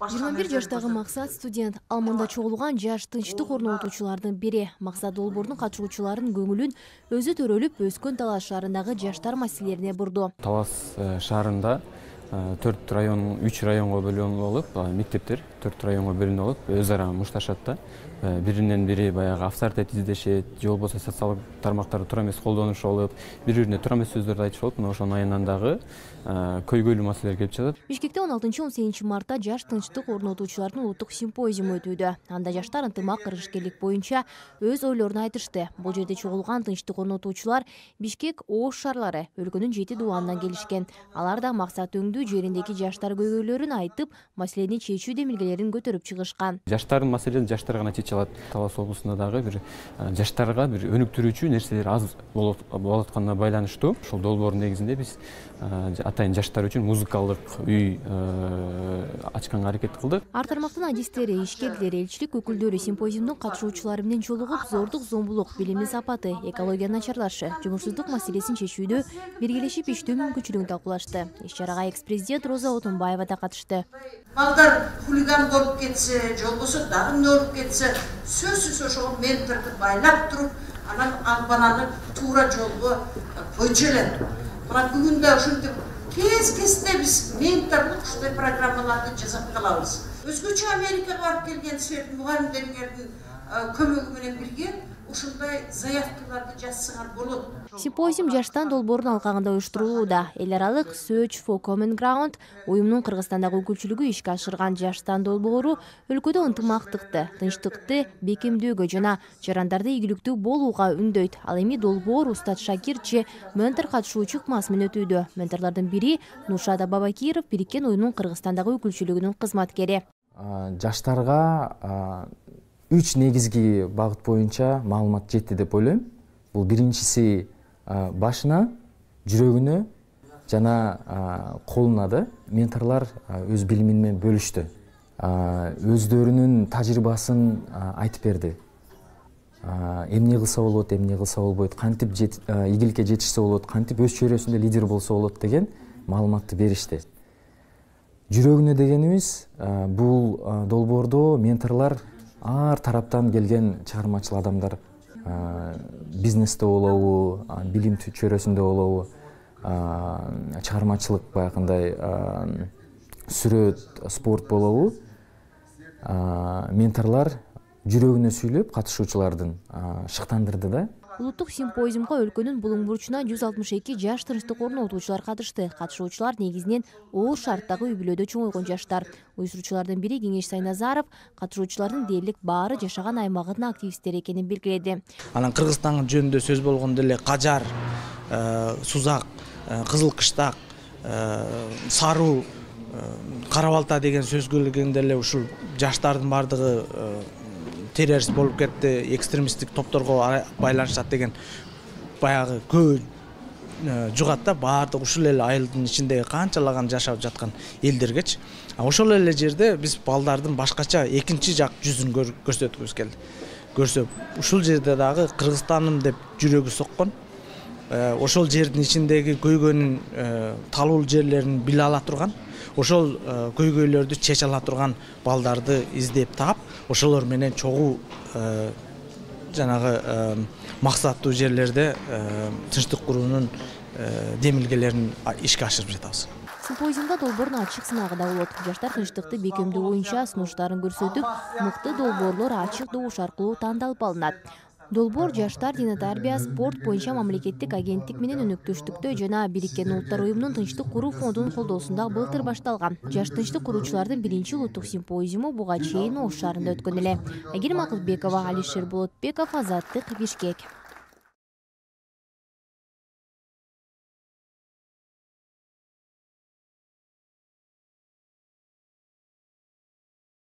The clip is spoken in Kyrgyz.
21 жаштагы Максат студент. Алманда чогулган жаш тынчтык орнотуучулардын бири. Максат долбоордун катышуучуларынын көңүлүн өзү төрөлүп өскөн Талас шаарындагы жаштар маселелерине бурду. Талас шаарында 3 районго бөлүнүп алып, мектептер 4 районго бөлүнүп алып, өз ара мушташат да. Биринен бири баягы авторитет издешет, же болбосо социалдык тармактарды туура эмес колдонушу болуп, бири-бирине туура эмес сөздөрдү айтышып болуп, мына ошонун айынан дагы көйгөйлүү маселелер келип жатат. Бишкекте 16-18 мартта жаш тынчтык орнотуучулардын улуттук симпозиуму өтүүдө. Анда жаштар ынтымак кыргызчылык боюнча өз ойлорун айтышты. Бул жерде чогулган тынчтык орнотуучулар Бишкек, Ош шаарлары, өлкөнүн 7 дубанынан келишкен. Алар да максат өңдүү жериндеги жаштар көйгөйлөрүн айтып, маселени чечүү демилгелерин көтөрүп чыгышкан. Жаштардын маселени жаштар гана чече алат. Талас облусунда дагы бир жаштарга бир өнүктүрүүчү нерселер аз болуп атканына байланыштуу. Ошол долбоордун негизинде биз атайын жаштар үчүн музыкалдык үй ачканга аракет кылдык. Ар тармактын адистери, ишкерлери, элчилик өкүлдөрү симпозиумдун катышуучулары менен жолугуп, зордук, зомбулук, билимдин сапаты, экологиянын начарлашы, жумушсуздук маселесин чечүүдө биргелешип иштөө мүмкүнчүлүгүн талкуулашты. Иш-чарага экс-президент Роза Отунбаева да катышты. Балдар хулиган болуп кетсе, же болбосо дарымды болуп кетсе, сөзсүз ошол менторду байлап туруп, анан ал баланы туура жолго койчу элек. Мына бүгүн да ушинтип кез-кезинде биз менторлук ушундай программаларды жасап калабыз. Өзгөчө Америкага барып келген силердин мугалимдериңердин көмөгү менен бирге ушундай заявкаларды жазсаңар болот. Симпозиум жаштан долбоордун алкагында уюштурулууда. Эл аралык Search for Common Ground уюмдун Кыргызстандагы өкүлчүлүгү ишке ашырган жаштан долбоору өлкөдө ынтымактыкты, тынчтыкты бекемдөөгө жана жарандарды ийгиликтүү болууга үндөйт. Ал эми долбоор Устат Шакир же ментор катышуучу ыкмасы өтүүдө. Менторлордун бири Нушат Абабакиров, бириккен уюмдун Кыргызстандагы өкүлчүлүгүнүн кызматкери. Жаштарга 3 негизги багыт боюнча маалымат жетти деп ойлойм. Бул биринчиси башына, жүрөгүнө жана колуна да менторлор өз билимин менен бөлүштү. Өздөрүнүн тажрыйбасын айтып берди. Эмне кылса болот, эмне кылса болбойт, кантип ийгиликке жетишсе болот, кантип өз чөйрөсүндө лидер болсо болот деген маалыматты беришти. Жүрөгүнө дегенибиз бул долбоордо менторлор ар тараптан келген чыгармачыл адамдар, бизнесте болобу, билим чөйрөсүндө болобу, чыгармачылык баягындай сүрөт, спорт болобу, менторлор жүрөгүнө сүйлөп катышуучулардын шыктандырды да. Улуттук симпозиумга өлкөнүн булуң бурчуна 162 жаш тынчтык орнотуучулар катышты. Катышуучулар негизинен Ош шаарындагы үй бүлөдө чоңойгон жаштар. Уюштуруучулардын бири Кеңеш Сайназаров катышуучулардын дээрлик баары жашаган аймагынын активисттери экенин белгиледи. Анан Кыргызстан жөнүндө сөз болгондо эле Кажар, Сузак, Кызыл Кыштак, Саруу, Кара Балта деген сөз келгенде эле ушул жаштардын бардыгы террорист болуп кетти, экстремисттик топторго байланышат деген баягы көп жугат да, баардык ушул эле айылдын ичиндеги канчалаган жашап жаткан элдергечи. Ошол эле жерде биз балдардын башкача экинчи жак жүзүн көрсөткүбүз келди. Көрсөп, ушул жерде дагы Кыргызстаным деп жүрөгү соккон, ошол жердин ичиндеги көйгөйнүн талуу жерлерин биле ала турган, ошол көйгөйлөрдү чече ала турган балдарды издеп таап, ошолор менен чогуу жанагы максаттуу жерлерде тынчтык куруунун демилгелерин ишке ашырып жатабыз. Симпозиумда долбоордун ачык сынагы да болот. Жаштар тынчтыкты бекемдөө боюнча сунуштарын көрсөтүп, мыкты долбоорлор ачык добуш аркылуу тандалып алынат. Долбоор жаштар дина тарбия, спорт боюнча мамлекеттик агенттик менен өнөктөштүктө жана Бириккен Улуттар уюмунун тынчтык куруу фондунун колдоосунда былтыр башталган. Жаш тынчтык куруучулардын биринчи улуттук симпозиуму буга чейин Ош шаарында өткөн эле. Айгерим Акылбекова, Алишер Болотбеков, Азаттык, Бишкек.